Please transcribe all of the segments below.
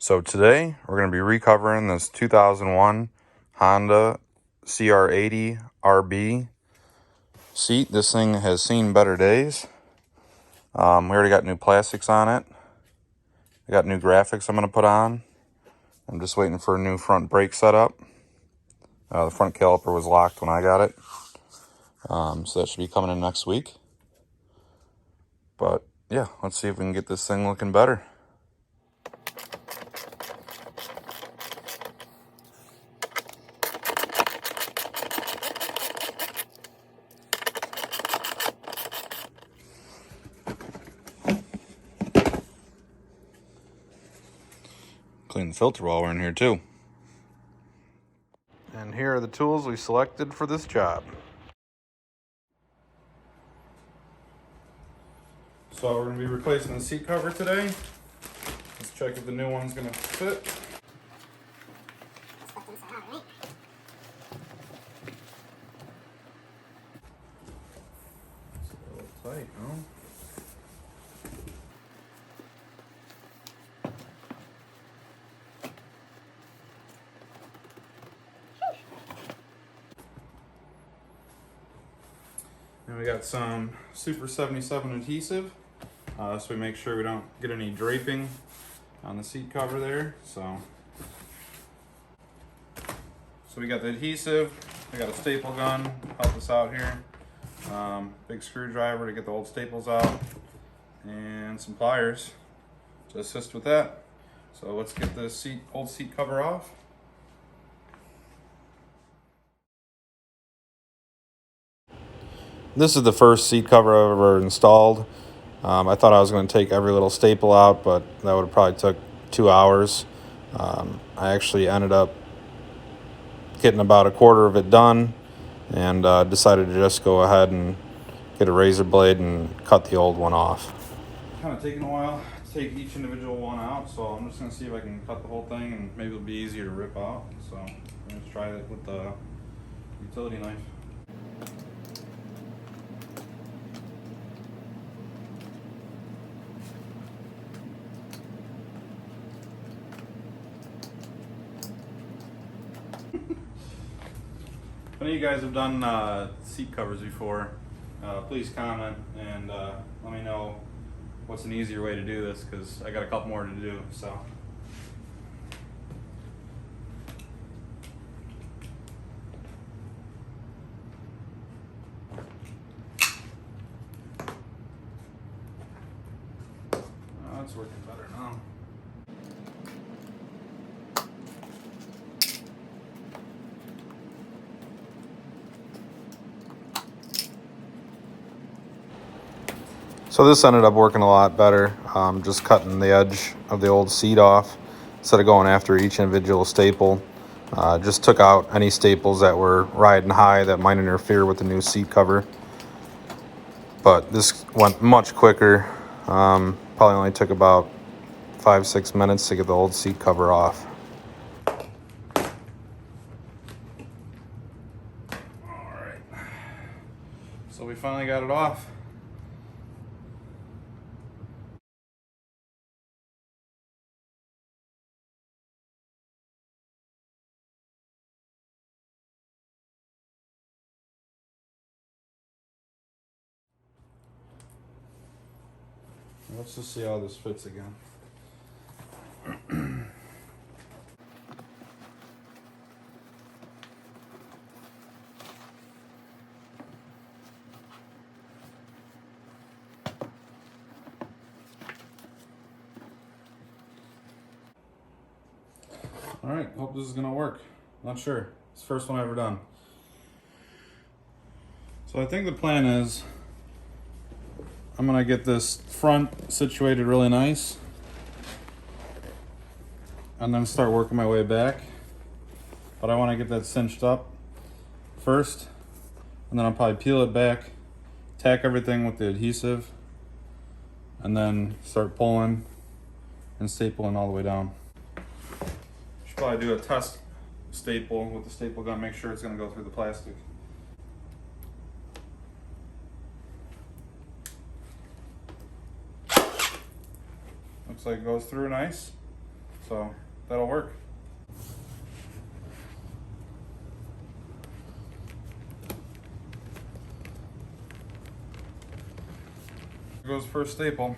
So today we're going to be recovering this 2001 Honda CR80rb seat. This thing has seen better days. We already got new plastics on it. I got new graphics I'm going to put on. I'm just waiting for a new front brake setup. The front caliper was locked when I got it. So that should be coming in next week. But yeah, let's see if we can get this thing looking better. Clean the filter while we're in here too. And here are the tools we selected for this job. So we're going to be replacing the seat cover today. Let's check if the new one's going to fit. It's a little tight, huh? And we got some Super 77 adhesive, so we make sure we don't get any draping on the seat cover there. So we got the adhesive, we got a staple gun to help us out here, big screwdriver to get the old staples out, and some pliers to assist with that. So let's get the old seat cover off. This is the first seat cover I've ever installed. I thought I was going to take every little staple out, but that would have probably took 2 hours. I actually ended up getting about a quarter of it done, and decided to just go ahead and get a razor blade and cut the old one off. Kind of taking a while to take each individual one out, so I'm just going to see if I can cut the whole thing, and maybe it'll be easier to rip out. So let's try it with the utility knife. If any of you guys have done seat covers before, please comment and let me know what's an easier way to do this, because I got a couple more to do. So that's working better now. So this ended up working a lot better, just cutting the edge of the old seat off instead of going after each individual staple. Just took out any staples that were riding high that might interfere with the new seat cover. But this went much quicker. Probably only took about 5-6 minutes to get the old seat cover off. All right, so we finally got it off. Let's just see how this fits again. All right, hope this is gonna work. Not sure. It's the first one I've ever done. So I think the plan is I'm gonna get this front situated really nice and then start working my way back. But I wanna get that cinched up first, and then I'll probably peel it back, tack everything with the adhesive, and then start pulling and stapling all the way down. Should probably do a test staple with the staple gun, make sure it's gonna go through the plastic. Looks like it goes through nice. So that'll work. Here goes first staple.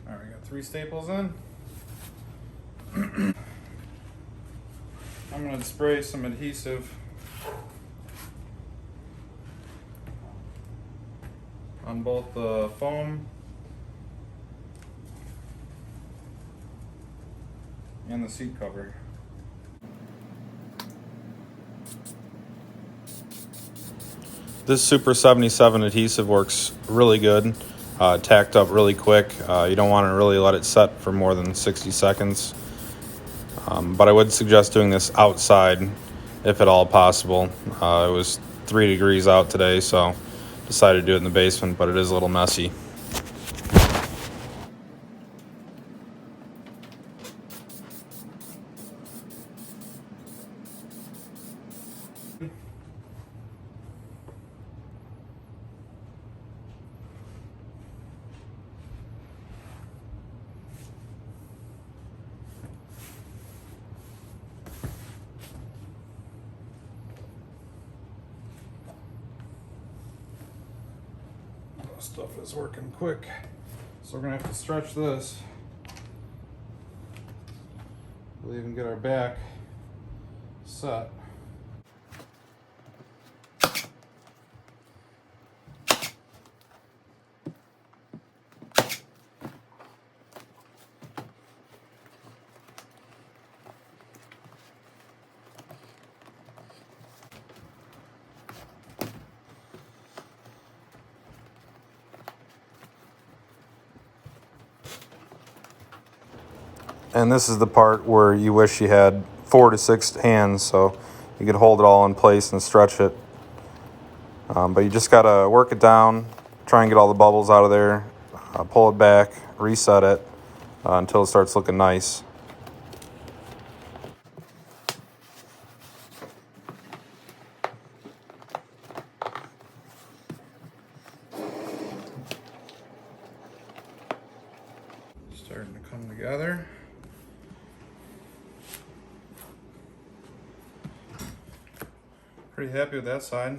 All right, got 3 staples in. I'm gonna spray some adhesive on both the foam and the seat cover. This Super 77 adhesive works really good. Tacked up really quick. You don't want to really let it set for more than 60 seconds. But I would suggest doing this outside if at all possible. It was 3 degrees out today, so decided to do it in the basement, but it is a little messy. Stuff is working quick, so we're gonna have to stretch this. We'll even get our back set. And this is the part where you wish you had 4 to 6 hands so you could hold it all in place and stretch it. But you just gotta work it down, try and get all the bubbles out of there, pull it back, reset it until it starts looking nice. Starting to come together. Pretty happy with that side.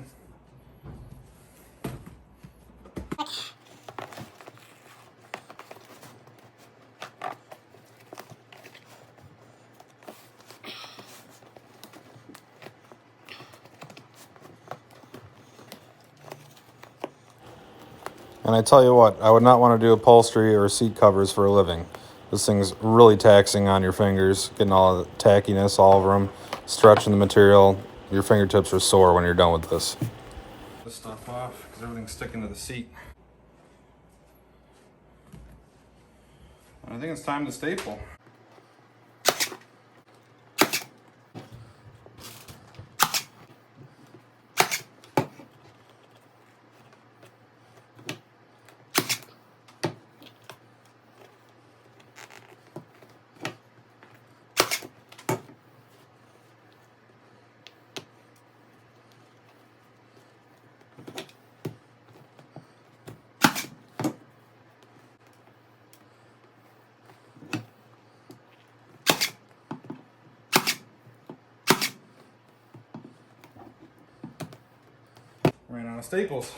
And I tell you what, I would not want to do upholstery or seat covers for a living. This thing's really taxing on your fingers, getting all the tackiness all over them, stretching the material. Your fingertips are sore when you're done with this. This stuff off because everything's sticking to the seat. I think it's time to staple. Ran out of staples.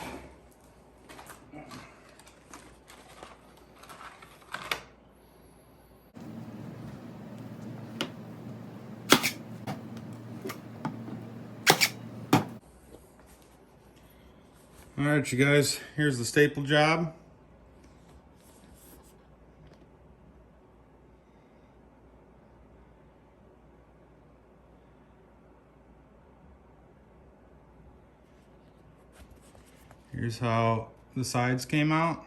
All right, you guys, here's the staple job. Here's how the sides came out.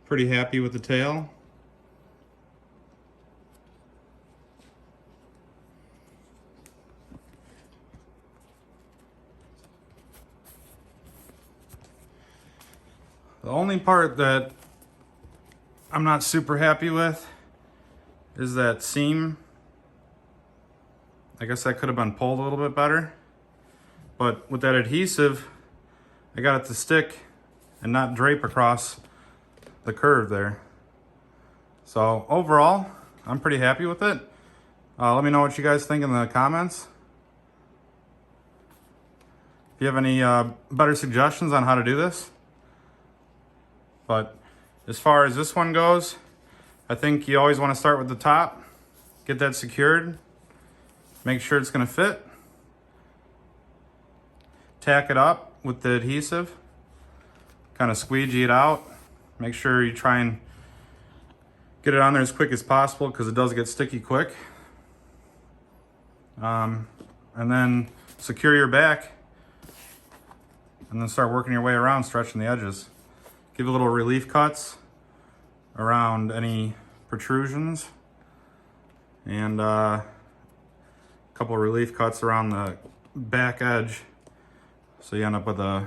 Pretty happy with the tail. The only part that I'm not super happy with is that seam. I guess that could have been pulled a little bit better. But with that adhesive, I got it to stick and not drape across the curve there. So overall, I'm pretty happy with it. Let me know what you guys think in the comments. If you have any better suggestions on how to do this. But as far as this one goes, I think you always want to start with the top, get that secured, make sure it's going to fit, tack it up with the adhesive, kind of squeegee it out, make sure you try and get it on there as quick as possible because it does get sticky quick. And then secure your back and then start working your way around, stretching the edges. Give a little relief cuts around any protrusions and a couple of relief cuts around the back edge so you end up with a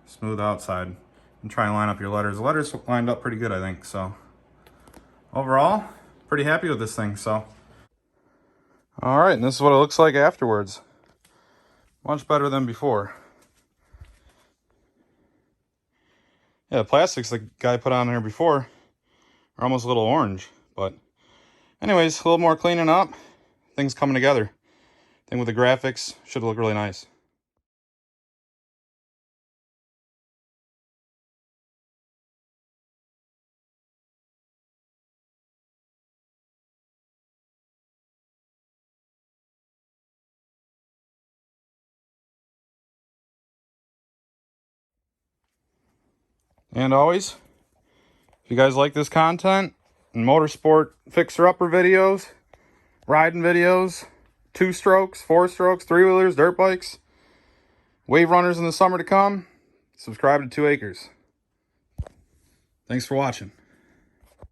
smooth outside. And try and line up your letters. The letters lined up pretty good, I think. So overall, pretty happy with this thing. So all right, and this is what it looks like afterwards. Much better than before. Yeah, the plastics the guy put on there before are almost a little orange. But anyways, a little more cleaning up. Things coming together. I think with the graphics, should look really nice. And always, if you guys like this content and motorsport fixer-upper videos, riding videos, 2-strokes, 4-strokes, 3-wheelers, dirt bikes, wave runners in the summer to come, subscribe to 2 Acres. Thanks for watching.